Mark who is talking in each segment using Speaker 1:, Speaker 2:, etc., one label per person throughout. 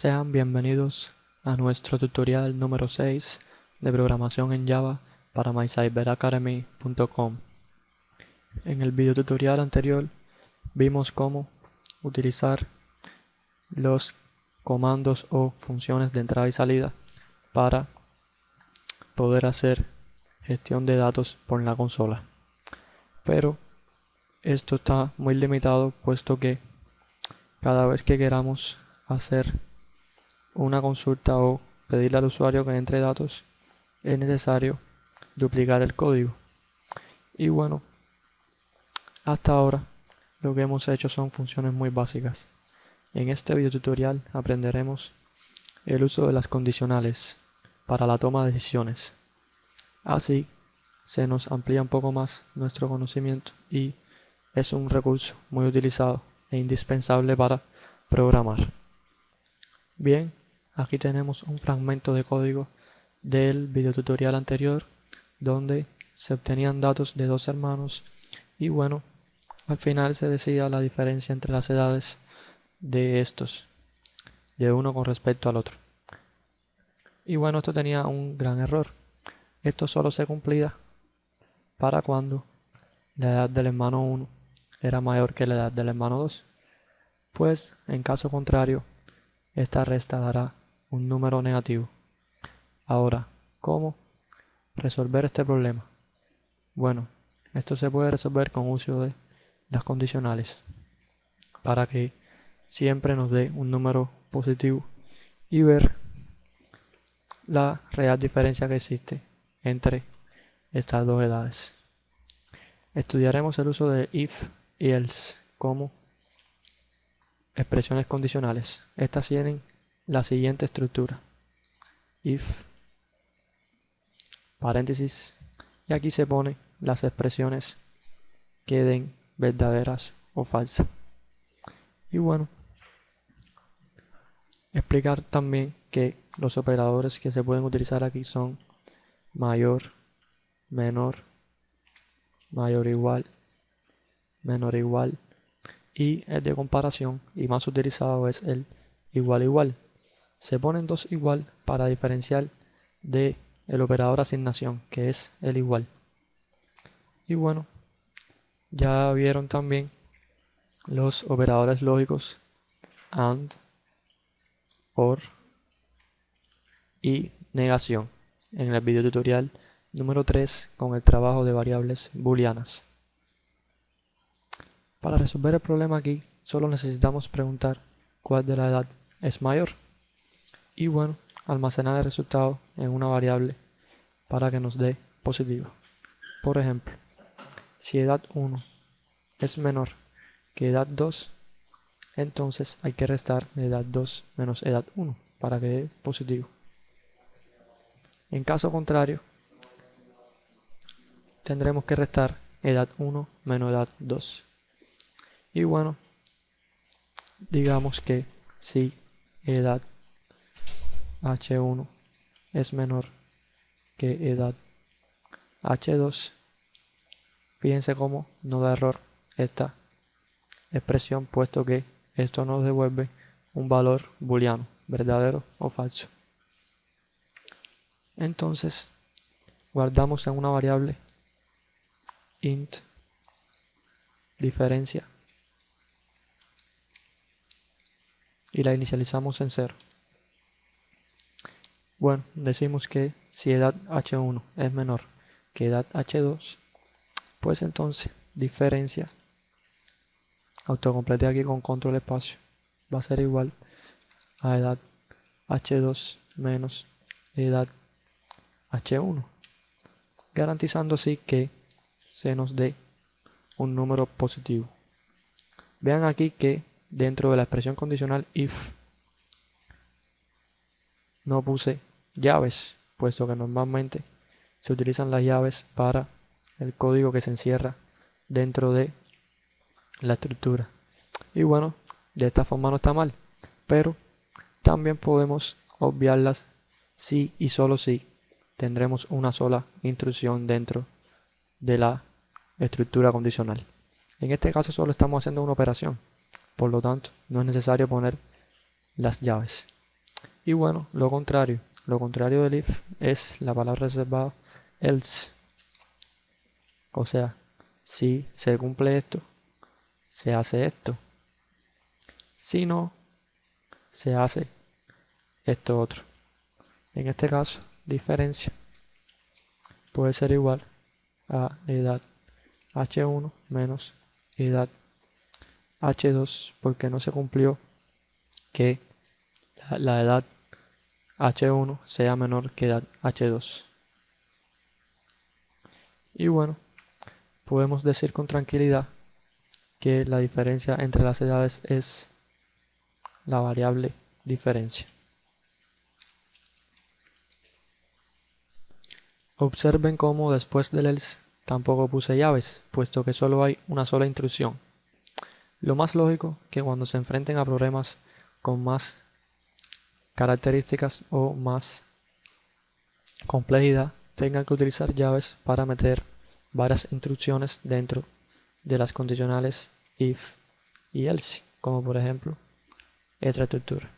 Speaker 1: Sean bienvenidos a nuestro tutorial número 6 de programación en Java para mycyberacademy.com. En el video tutorial anterior vimos cómo utilizar los comandos o funciones de entrada y salida para poder hacer gestión de datos por la consola. Pero esto está muy limitado, puesto que cada vez que queramos hacer una consulta o pedirle al usuario que entre datos, es necesario duplicar el código. Y bueno, hasta ahora lo que hemos hecho son funciones muy básicas. En este video tutorial aprenderemos el uso de las condicionales para la toma de decisiones. Así se nos amplía un poco más nuestro conocimiento y es un recurso muy utilizado e indispensable para programar. Bien, aquí tenemos un fragmento de código del video tutorial anterior donde se obtenían datos de dos hermanos y bueno, al final se decía la diferencia entre las edades de estos, de uno con respecto al otro. Y bueno, esto tenía un gran error. Esto solo se cumplía para cuando la edad del hermano 1 era mayor que la edad del hermano 2. Pues en caso contrario, esta resta dará un número negativo. Ahora, ¿cómo resolver este problema? Bueno, esto se puede resolver con uso de las condicionales para que siempre nos dé un número positivo y ver la real diferencia que existe entre estas dos edades. Estudiaremos el uso de if y else como expresiones condicionales. Estas tienen la siguiente estructura: if, paréntesis, y aquí se ponen las expresiones que den verdaderas o falsas. Y bueno, explicar también que los operadores que se pueden utilizar aquí son mayor, menor, mayor igual, menor igual, y el de comparación y más utilizado es el igual igual. Se ponen dos igual para diferenciar de el operador asignación, que es el igual. Y bueno, ya vieron también los operadores lógicos AND, OR y negación en el video tutorial número 3 con el trabajo de variables booleanas. Para resolver el problema aquí solo necesitamos preguntar cuál de la edad es mayor y bueno, almacenar el resultado en una variable para que nos dé positivo. Por ejemplo, si edad 1 es menor que edad 2, entonces hay que restar edad 2 menos edad 1 para que dé positivo. En caso contrario, tendremos que restar edad 1 menos edad 2. Y bueno, digamos que si edad h1 es menor que edad h2, fíjense cómo no da error esta expresión, puesto que esto nos devuelve un valor booleano, verdadero o falso. Entonces, guardamos en una variable int diferencia y la inicializamos en 0. Bueno, decimos que si edad h1 es menor que edad h2, pues entonces diferencia, autocomplete aquí con control espacio, va a ser igual a edad h2 menos edad h1, garantizando así que se nos dé un número positivo. Vean aquí que dentro de la expresión condicional if no puse llaves, puesto que normalmente se utilizan las llaves para el código que se encierra dentro de la estructura. Y bueno, de esta forma no está mal, pero también podemos obviarlas si y solo si tendremos una sola instrucción dentro de la estructura condicional. En este caso solo estamos haciendo una operación, por lo tanto no es necesario poner las llaves. Y bueno, lo contrario del if es la palabra reservada else. O sea, si se cumple esto, se hace esto. Si no, se hace esto otro. En este caso, diferencia puede ser igual a edad h1 menos edad h2 porque no se cumplió que la edad h1 sea menor que edad h2. Y bueno, podemos decir con tranquilidad que la diferencia entre las edades es la variable diferencia. Observen cómo después del else tampoco puse llaves, puesto que solo hay una sola intrusión. Lo más lógico que cuando se enfrenten a problemas con más características o más complejidad tengan que utilizar llaves para meter varias instrucciones dentro de las condicionales if y else, como por ejemplo esta estructura,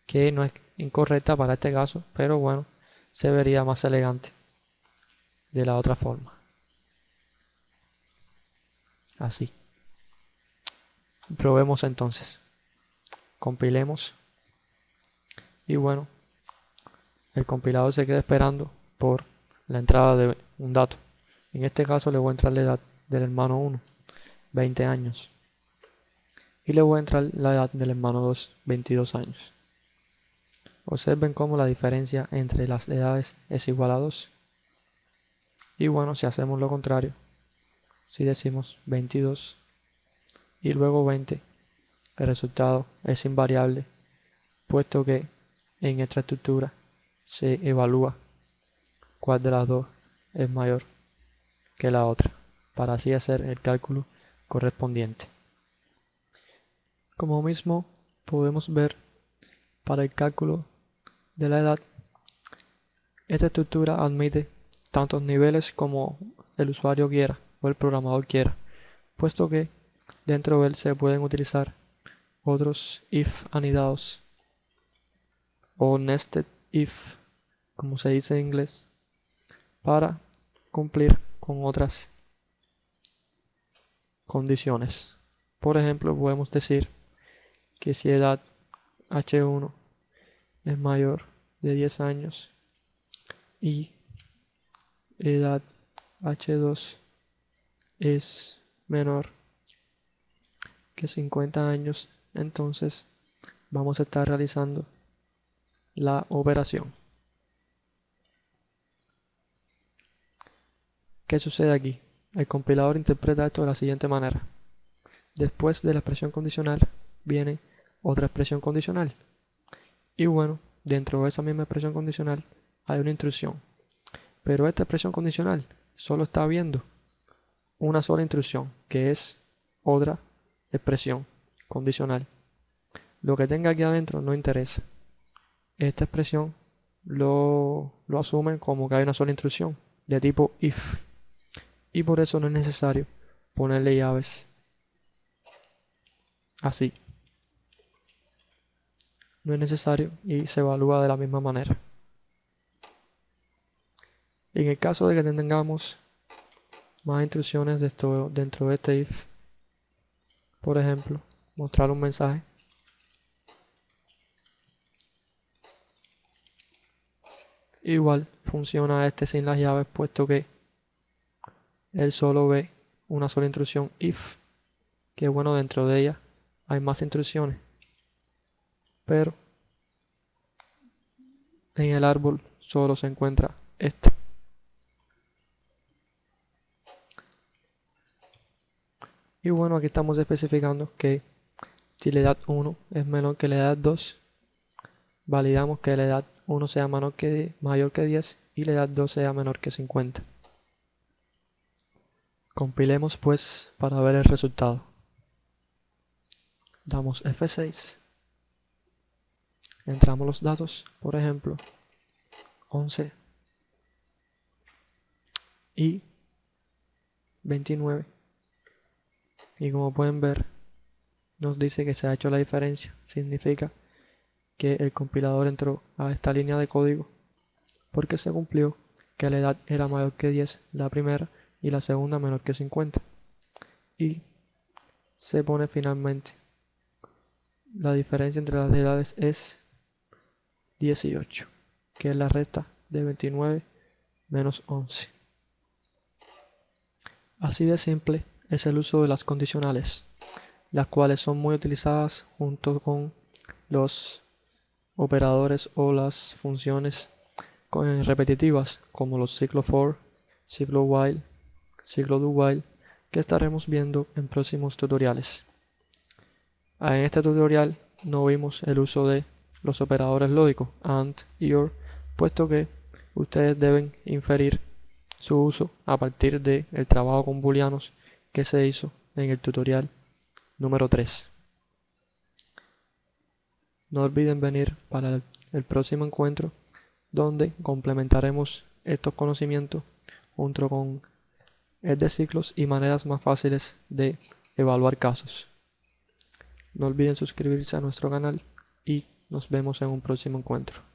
Speaker 1: que no es incorrecta para este caso, pero bueno, se vería más elegante de la otra forma. Así. Probemos entonces. Compilemos. Y bueno, el compilador se queda esperando por la entrada de un dato. En este caso le voy a entrar la edad del hermano 1, 20 años. Y le voy a entrar la edad del hermano 2, 22 años. Observen cómo la diferencia entre las edades es igual a 2. Y bueno, si hacemos lo contrario, si decimos 22 y luego 20, el resultado es invariable, puesto que en esta estructura se evalúa cuál de las dos es mayor que la otra, para así hacer el cálculo correspondiente. Como mismo podemos ver, para el cálculo de la edad, esta estructura admite tantos niveles como el usuario quiera o el programador quiera, puesto que dentro de él se pueden utilizar otros if anidados o nested if, como se dice en inglés, para cumplir con otras condiciones. Por ejemplo, podemos decir que si edad h1 es mayor de 10 años y edad h2 es menor que 50 años, entonces vamos a estar realizando la operación. ¿Qué sucede aquí? El compilador interpreta esto de la siguiente manera. Después de la expresión condicional viene otra expresión condicional. Y bueno, dentro de esa misma expresión condicional hay una intrusión. Pero esta expresión condicional solo está viendo una sola intrusión, que es otra expresión condicional. Lo que tenga aquí adentro no interesa. Esta expresión lo asume como que hay una sola intrusión de tipo if. Y por eso no es necesario ponerle llaves así. No es necesario y se evalúa de la misma manera. En el caso de que tengamos más instrucciones dentro de este if, por ejemplo, mostrar un mensaje, igual funciona este sin las llaves, puesto que él solo ve una sola instrucción if, que bueno, dentro de ella hay más instrucciones, pero en el árbol solo se encuentra esta. Y bueno, aquí estamos especificando que si la edad 1 es menor que la edad 2, validamos que la edad 1 sea mayor que 10 y la edad 2 sea menor que 50. Compilemos pues para ver el resultado. Damos F6. Entramos los datos, por ejemplo, 11 y 29. Y como pueden ver, nos dice que se ha hecho la diferencia. Significa que el compilador entró a esta línea de código porque se cumplió que la edad era mayor que 10 la primera y la segunda menor que 50. Y se pone finalmente la diferencia entre las edades es 18, que es la resta de 29 menos 11. Así de simple es el uso de las condicionales, las cuales son muy utilizadas junto con los operadores o las funciones repetitivas como los ciclo for, ciclo while, ciclo do while, que estaremos viendo en próximos tutoriales. En este tutorial no vimos el uso de los operadores lógicos AND y OR, puesto que ustedes deben inferir su uso a partir del trabajo con booleanos que se hizo en el tutorial número 3. No olviden venir para el próximo encuentro, donde complementaremos estos conocimientos junto con el de ciclos y maneras más fáciles de evaluar casos. No olviden suscribirse a nuestro canal y nos vemos en un próximo encuentro.